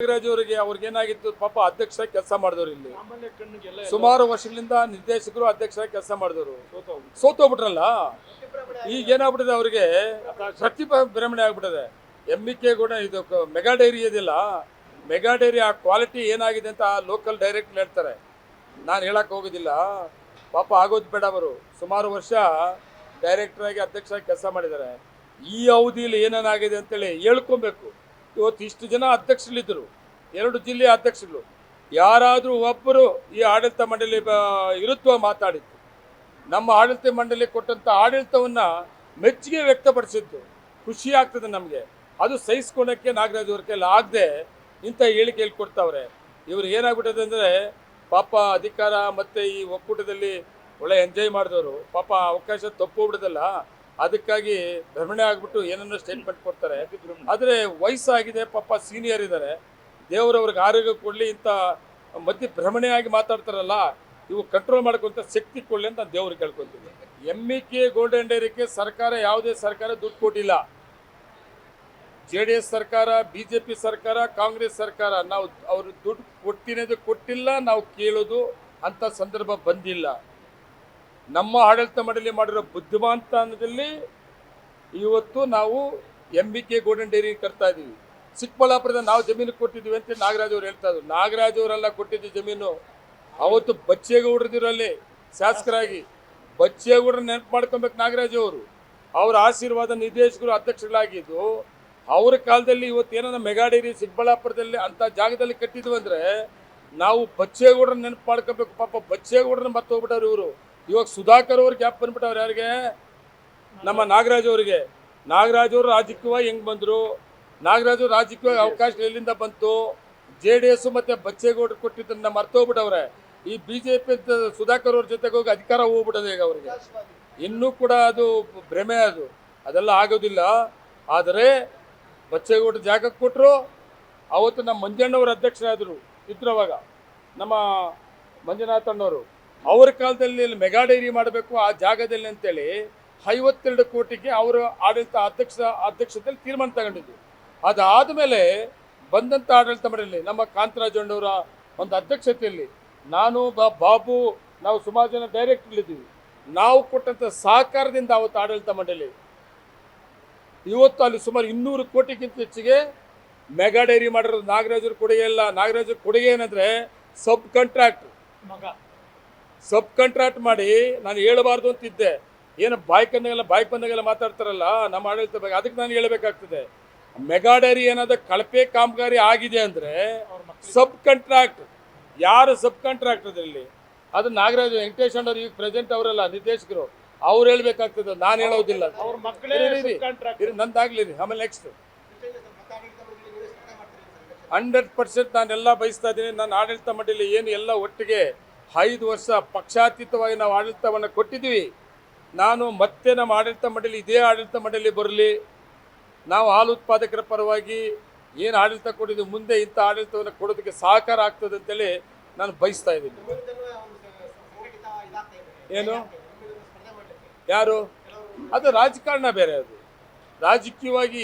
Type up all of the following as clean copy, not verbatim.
ನಾಗರಾಜ್ ಅವ್ರಿಗೇನಾಗಿತ್ತು ಪಾಪ ಅಧ್ಯಕ್ಷರಾಗಿ ಕೆಲಸ ಮಾಡಿದವರು ಇಲ್ಲಿ ಸುಮಾರು ವರ್ಷಗಳಿಂದ ನಿರ್ದೇಶಕರು ಅಧ್ಯಕ್ಷರಾಗಿ ಕೆಲಸ ಮಾಡಿದವರು ಸೋತೋಗ್ಬಿಟ್ರಲ್ಲ. ಈಗ ಏನಾಗ್ಬಿಟ್ಟಿದೆ ಅವ್ರಿಗೆ ಪ್ರತಿಭ್ರಮಣೆ ಆಗ್ಬಿಟ್ಟಿದೆ. MK ಕೂಡ ಇದು ಮೆಗಾ ಡೈರಿ ಇದೆಯಲ್ಲ, ಮೆಗಾ ಡೈರಿ ಆ ಕ್ವಾಲಿಟಿ ಏನಾಗಿದೆ ಅಂತ ಲೋಕಲ್ ಡೈರೆಕ್ಟರ್ ಹೇಳ್ತಾರೆ, ನಾನು ಹೇಳಕ್ ಹೋಗೋದಿಲ್ಲ. ಪಾಪ ಆಗೋದು ಬೇಡ. ಅವರು ಸುಮಾರು ವರ್ಷ ಡೈರೆಕ್ಟರ್ ಆಗಿ ಅಧ್ಯಕ್ಷರಾಗಿ ಕೆಲಸ ಮಾಡಿದ್ದಾರೆ. ಈ ಅವಧಿಯಲ್ಲಿ ಏನೇನಾಗಿದೆ ಅಂತೇಳಿ ಹೇಳ್ಕೊಬೇಕು. ಇವತ್ತು ಇಷ್ಟು ಜನ ಅಧ್ಯಕ್ಷರಿದ್ದರು, 2 ಜಿಲ್ಲೆಯ ಅಧ್ಯಕ್ಷರು, ಯಾರಾದರೂ ಒಬ್ಬರು ಈ ಆಡಳಿತ ಮಂಡಳಿ ವಿರುದ್ಧ ಮಾತಾಡಿದ್ದು, ನಮ್ಮ ಆಡಳಿತ ಮಂಡಳಿ ಕೊಟ್ಟಂಥ ಆಡಳಿತವನ್ನು ಮೆಚ್ಚುಗೆ ವ್ಯಕ್ತಪಡಿಸಿದ್ದು ಖುಷಿ ಆಗ್ತದೆ ನಮಗೆ. ಅದು ಸಹಿಸ್ಕೊಳಕ್ಕೆ ನಾಗರಾಜ್ ಅವ್ರ ಕೈಲಿ ಆಗದೆ ಇಂಥ ಹೇಳಿಕೆ ಹೇಳ್ಕೊಡ್ತಾವ್ರೆ. ಇವ್ರು ಏನಾಗ್ಬಿಟ್ಟಿದೆ ಅಂದರೆ ಪಾಪ ಅಧಿಕಾರ ಮತ್ತು ಈ ಒಕ್ಕೂಟದಲ್ಲಿ ಒಳ್ಳೆ ಎಂಜಾಯ್ ಮಾಡಿದವರು ಪಾಪ ಅವಕಾಶ ತಪ್ಪೋಗ್ಬಿಡೋದಲ್ಲ, ಅದಕ್ಕಾಗಿ ಭ್ರಮಣೆ ಆಗಿಬಿಟ್ಟು ಏನನ್ನೋ ಸ್ಟೇಟ್ಮೆಂಟ್ ಕೊಡ್ತಾರೆ. ಆದರೆ ವಯಸ್ಸಾಗಿದೆ, ಪಾಪ ಸೀನಿಯರ್ ಇದ್ದಾರೆ, ದೇವರವ್ರಿಗೆ ಆರೋಗ್ಯ ಕೊಡಲಿ. ಇಂಥ ಮಧ್ಯೆ ಭ್ರಮಣೆಯಾಗಿ ಮಾತಾಡ್ತಾರಲ್ಲ, ಇವು ಕಂಟ್ರೋಲ್ ಮಾಡ್ಕೊಂತ ಶಕ್ತಿ ಕೊಡಲಿ ಅಂತ ನಾನು ದೇವ್ರಿಗೆ ಕೇಳ್ಕೊತೀನಿ. MK ಗೋಲ್ಡನ್ ಡೈರಿಗೆ ಸರ್ಕಾರ, ಯಾವುದೇ ಸರ್ಕಾರ ದುಡ್ಡು ಕೊಟ್ಟಿಲ್ಲ. JDS ಸರ್ಕಾರ, BJP ಸರ್ಕಾರ, ಕಾಂಗ್ರೆಸ್ ಸರ್ಕಾರ ನಾವು ಅವರು ದುಡ್ಡು ಕೊಟ್ಟಿಲ್ಲ, ನಾವು ಕೇಳೋದು ಅಂಥ ಸಂದರ್ಭ ಬಂದಿಲ್ಲ. ನಮ್ಮ ಆಡಳಿತ ಮಂಡಳಿ ಮಾಡಿರೋ ಬುದ್ಧಿಮಾಂತನದಲ್ಲಿ ಇವತ್ತು ನಾವು MK ಗೋಲ್ಡನ್ ಡೈರಿ ಕಟ್ತಾ ಇದ್ದೀವಿ. ಚಿಕ್ಕಬಳ್ಳಾಪುರದ ನಾವು ಜಮೀನು ಕೊಟ್ಟಿದ್ದೀವಿ ಅಂತ ನಾಗರಾಜ್ ಅವರು ಹೇಳ್ತಾ ಇದ್ರು. ನಾಗರಾಜ್ ಅವರೆಲ್ಲ ಕೊಟ್ಟಿದ್ದು ಜಮೀನು ಅವತ್ತು ಬಚ್ಚೇಗೌಡರದಿರಲ್ಲಿ ಶಾಸಕರಾಗಿ. ಬಚ್ಚೇಗೌಡರ ನೆನಪು ಮಾಡ್ಕೊಬೇಕು ನಾಗರಾಜ್ ಅವರು. ಅವರ ಆಶೀರ್ವಾದ ನಿರ್ದೇಶಕರು ಅಧ್ಯಕ್ಷಗಳಾಗಿದ್ದು ಅವರ ಕಾಲದಲ್ಲಿ ಇವತ್ತು ಏನೋ ಮೆಗಾ ಡೈರಿ ಚಿಕ್ಕಬಳ್ಳಾಪುರದಲ್ಲಿ ಅಂಥ ಜಾಗದಲ್ಲಿ ಕಟ್ಟಿದ್ವು ಅಂದರೆ ನಾವು ಬಚ್ಚೇಗೌಡರನ್ನ ನೆನಪು ಮಾಡ್ಕೋಬೇಕು. ಪಾಪ ಬಚ್ಚೇಗೌಡರನ್ನ ಮರ್ತೋಗ್ಬಿಟ್ಟವ್ರು ಇವರು. ಇವಾಗ ಸುಧಾಕರ್ ಅವ್ರಿಗೆ ಗ್ಯಾಪ್ ಬಂದ್ಬಿಟ್ಟವ್ರು. ಯಾರಿಗೆ? ನಮ್ಮ ನಾಗರಾಜ್ ಅವರಿಗೆ. ನಾಗರಾಜ್ ಅವರು ರಾಜಕೀಯವಾಗಿ ಹೆಂಗೆ ಬಂದರು, ನಾಗರಾಜ್ ಅವರು ರಾಜಕೀಯವಾಗಿ ಅವಕಾಶ ಎಲ್ಲಿಂದ ಬಂತು, JDS ಮತ್ತು ಬಚ್ಚೇಗೌಡರು ಕೊಟ್ಟಿದ್ದನ್ನು ಮರ್ತೋಗ್ಬಿಟ್ಟವ್ರೆ. ಈ BJP ಸುಧಾಕರ್ ಅವ್ರ ಜೊತೆಗೆ ಹೋಗಿ ಅಧಿಕಾರ ಹೋಗ್ಬಿಟ್ಟದೆ ಈಗ ಅವರಿಗೆ. ಇನ್ನೂ ಕೂಡ ಅದು ಭ್ರಮೆ, ಅದೆಲ್ಲ ಆಗೋದಿಲ್ಲ. ಆದರೆ ಬಚ್ಚೇಗೌಡರು ಜಾಗಕ್ಕೆ ಕೊಟ್ಟರು. ಅವತ್ತು ನಮ್ಮ ಮಂಜಣ್ಣವರು ಅಧ್ಯಕ್ಷರಾದರು ಇದ್ರವಾಗ, ನಮ್ಮ ಮಂಜುನಾಥಣ್ಣವರು. ಅವ್ರ ಕಾಲದಲ್ಲಿ ಮೆಗಾ ಡೈರಿ ಮಾಡಬೇಕು ಆ ಜಾಗದಲ್ಲಿ ಅಂತೇಳಿ 52 ಕೋಟಿಗೆ ಅವರು ಆಡಳಿತ ಅಧ್ಯಕ್ಷತೆಯಲ್ಲಿ ತೀರ್ಮಾನ ತಗೊಂಡಿದ್ದು. ಅದಾದ ಮೇಲೆ ಬಂದಂಥ ಆಡಳಿತ ಮಂಡಳಿ ನಮ್ಮ ಕಾಂತರಾಜಣ್ಣವರ ಒಂದು ಅಧ್ಯಕ್ಷತೆಯಲ್ಲಿ ನಾನು ಬಾಬು ನಾವು ಸುಮಾರು ಜನ ಡೈರೆಕ್ಟರ್ಲಿದ್ದೀವಿ. ನಾವು ಕೊಟ್ಟಂಥ ಸಹಕಾರದಿಂದ ಅವತ್ತು ಆಡಳಿತ ಮಂಡಳಿ ಇವತ್ತು ಅಲ್ಲಿ ಸುಮಾರು 200 ಕೋಟಿಗಿಂತ ಹೆಚ್ಚಿಗೆ ಮೆಗಾ ಡೈರಿ ಮಾಡಿರೋದು ನಾಗರಾಜರ ಕೊಡುಗೆ ಇಲ್ಲ. ನಾಗರಾಜರ ಕೊಡುಗೆ ಏನಂದರೆ ಸಬ್ ಕಾಂಟ್ರಾಕ್ಟ್ ಮಾಡಿ ನಾನು ಹೇಳಬಾರ್ದು ಅಂತಿದ್ದೆ. ಏನು ಬಾಯಿ ಬಂದಾಗೆಲ್ಲ ಮಾತಾಡ್ತಾರಲ್ಲ ನಮ್ಮ ಆಡಳಿತ ಬಗ್ಗೆ, ಅದಕ್ಕೆ ನಾನು ಹೇಳಬೇಕಾಗ್ತದೆ. ಮೆಗಾ ಡೈರಿ ಏನಾದರೂ ಕಳಪೆ ಕಾಮಗಾರಿ ಆಗಿದೆ ಅಂದರೆ ಸಬ್ ಕಾಂಟ್ರಾಕ್ಟ್, ಯಾರು ಸಬ್ ಕಾಂಟ್ರಾಕ್ಟ್ ಅದರಲ್ಲಿ ಅದು ನಾಗರಾಜ್ ವೆಂಕಟೇಶ್ ಅಣ್ಣವ್ರು ಈಗ ಪ್ರೆಸೆಂಟ್ ಅವರಲ್ಲ ನಿರ್ದೇಶಕರು, ಅವ್ರು ಹೇಳ್ಬೇಕಾಗ್ತದೆ, ನಾನು ಹೇಳೋದಿಲ್ಲ. ನಂದಾಗ್ಲಿ. ಆಮೇಲೆ ನೆಕ್ಸ್ಟ್ 100% ನಾನೆಲ್ಲ ಬಯಸ್ತಾ ಇದ್ದೀನಿ. ನನ್ನ ಆಡಳಿತ ಮಂಡಳಿ ಏನು ಎಲ್ಲ ಒಟ್ಟಿಗೆ 5 ವರ್ಷ ಪಕ್ಷಾತೀತವಾಗಿ ನಾವು ಆಡಳಿತವನ್ನು ಕೊಟ್ಟಿದ್ದೀವಿ. ನಾನು ಮತ್ತೆ ನಮ್ಮ ಆಡಳಿತ ಮಂಡಳಿ ಇದೇ ಆಡಳಿತ ಮಂಡಳಿ ಬರಲಿ. ನಾವು ಹಾಲು ಉತ್ಪಾದಕರ ಪರವಾಗಿ ಏನು ಆಡಳಿತ ಕೊಟ್ಟಿದ್ದೀವಿ, ಮುಂದೆ ಇಂಥ ಆಡಳಿತವನ್ನು ಕೊಡೋದಕ್ಕೆ ಸಹಕಾರ ಆಗ್ತದೆ ಅಂತೇಳಿ ನಾನು ಬಯಸ್ತಾ ಇದ್ದೀನಿ. ಏನು ಯಾರು? ಅದು ರಾಜಕಾರಣ ಬೇರೆ. ಅದು ರಾಜಕೀಯವಾಗಿ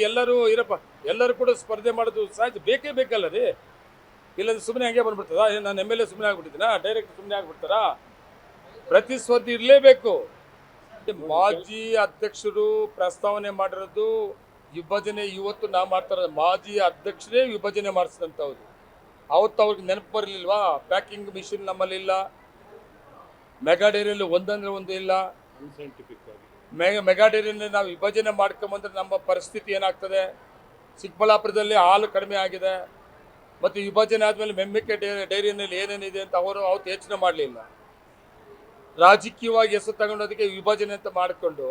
ಎಲ್ಲರೂ ಕೂಡ ಸ್ಪರ್ಧೆ ಮಾಡೋದು ಸಹಜ, ಬೇಕಲ್ಲ ರೀ. ಇಲ್ಲಾಂದ್ರೆ ಸುಮ್ಮನೆ ಹಂಗೆ ಬಂದ್ಬಿಡ್ತದ? ನಾನು MLA ಸುಮ್ಮನೆ ಆಗ್ಬಿಟ್ಟಿದ್ದೀನ, ಡೈರೆಕ್ಟ್ ಸುಮ್ಮನೆ ಆಗ್ಬಿಡ್ತಾರಾ? ಪ್ರತಿಸ್ಪರ್ಧಿ ಇರಲೇಬೇಕು. ಮಾಜಿ ಅಧ್ಯಕ್ಷರು ಪ್ರಸ್ತಾವನೆ ಮಾಡಿರೋದು ವಿಭಜನೆ. ಇವತ್ತು ನಾವು ಮಾಡ್ತಾರ ಮಾಜಿ ಅಧ್ಯಕ್ಷರೇ ವಿಭಜನೆ ಮಾಡಿಸಿದಂಥವ್ರು. ಅವತ್ತು ಅವ್ರಿಗೆ ನೆನಪು ಬರಲಿಲ್ವಾ? ಪ್ಯಾಕಿಂಗ್ ಮಿಷಿನ್ ನಮ್ಮಲ್ಲಿಲ್ಲ, ಮೆಗಾ ಡೈರಿಯಲ್ಲಿ ಒಂದಂದ್ರೆ ಒಂದು ಇಲ್ಲ. ಮೆಗಾ ಡೈರಿಯಲ್ಲಿ ನಾವು ವಿಭಜನೆ ಮಾಡ್ಕೊಂಬಂದ್ರೆ ನಮ್ಮ ಪರಿಸ್ಥಿತಿ ಏನಾಗ್ತದೆ? ಚಿಕ್ಕಬಳ್ಳಾಪುರದಲ್ಲಿ ಹಾಲು ಕಡಿಮೆ ಆಗಿದೆ, ಮತ್ತು ವಿಭಜನೆ ಆದಮೇಲೆ MK ಡೈರಿಯಲ್ಲಿ ಏನೇನಿದೆ ಅಂತ ಅವರು ಅವತ್ತು ಯೋಚನೆ ಮಾಡಲಿಲ್ಲ. ರಾಜಕೀಯವಾಗಿ ಹೆಸರು ತಗೊಂಡೋದಕ್ಕೆ ವಿಭಜನೆ ಅಂತ ಮಾಡಿಕೊಂಡು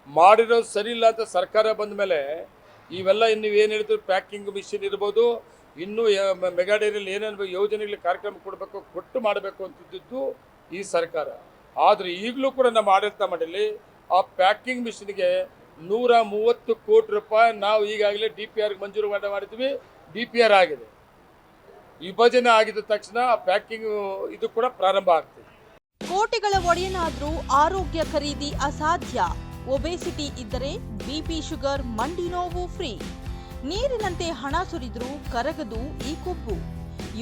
ಮಾಡಿರೋದು ಸರಿ ಇಲ್ಲ ಅಂತ ಸರ್ಕಾರ ಬಂದ ಮೇಲೆ ಇವೆಲ್ಲ ಇನ್ನು ಏನು ಹೇಳಿದ್ರು, ಪ್ಯಾಕಿಂಗ್ ಮಿಷಿನ್ ಇರ್ಬೋದು, ಇನ್ನೂ ಮೆಗಾ ಡೈರಿಯಲ್ಲಿ ಏನೇನು ಯೋಜನೆಗಳಿಗೆ ಕಾರ್ಯಕ್ರಮ ಕೊಟ್ಟು ಮಾಡಬೇಕು ಅಂತಿದ್ದು ಈ ಸರ್ಕಾರ. ಆದರೆ ಈಗಲೂ ಕೂಡ ನಮ್ಮ ಆಡಳಿತ ಮಂಡಳಿ ಆ ಪ್ಯಾಕಿಂಗ್ ಮಿಷಿನ್ಗೆ 130 ಕೋಟಿ ರೂಪಾಯಿ ನಾವು ಈಗಾಗಲೇ DPRಗೆ ಮಂಜೂರು ಮಾಡಿದ್ವಿ. DPR ಆಗಿದೆ. ವಿಭಜನೆ ಆಗಿದ ತಕ್ಷಣ ಆ ಪ್ಯಾಕಿಂಗ್ ಇದು ಕೂಡ ಪ್ರಾರಂಭ ಆಗ್ತದೆ. ಕೋಟಿಗಳ ಒಡೆಯನಾದ್ರೂ ಆರೋಗ್ಯ ಖರೀದಿ ಅಸಾಧ್ಯ. ಒಬೆಸಿಟಿ ಇದ್ದರೆ BP, ಶುಗರ್, ಮಂಡಿ ನೋವು ಫ್ರೀ. ನೀರಿನಂತೆ ಹಣ ಸುರಿದ್ರೂ ಕರಗದು ಈ ಕೊಬ್ಬು.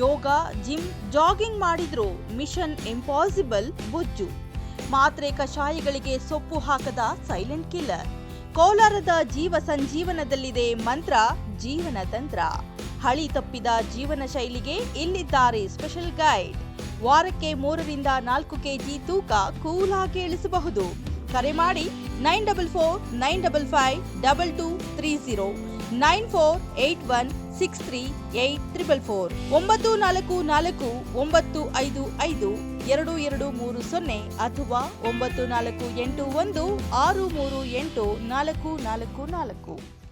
ಯೋಗ, ಜಿಮ್, ಜಾಗಿಂಗ್ ಮಾಡಿದ್ರೂ ಮಿಷನ್ ಇಂಪಾಸಿಬಲ್ ಬೊಜ್ಜು. ಮಾತ್ರೆ ಕಷಾಯಗಳಿಗೆ ಸೊಪ್ಪು ಹಾಕದ ಸೈಲೆಂಟ್ ಕಿಲ್ಲರ್. ಕೋಲಾರದ ಜೀವ ಸಂಜೀವನದಲ್ಲಿದೆ ಮಂತ್ರ, ಜೀವನ ತಂತ್ರ. ಹಳಿ ತಪ್ಪಿದ ಜೀವನ ಶೈಲಿಗೆ ಇಲ್ಲಿದ್ದಾರೆ ಸ್ಪೆಷಲ್ ಗೈಡ್. ವಾರಕ್ಕೆ 3 ರಿಂದ 4 ಕೆಜಿ ತೂಕ ಕೂಲಾಗಿ ಇಳಿಸಬಹುದು. ಕರೆ ಮಾಡಿ 9495522230 9481638444 944495522230 ಅಥವಾ 9481638444.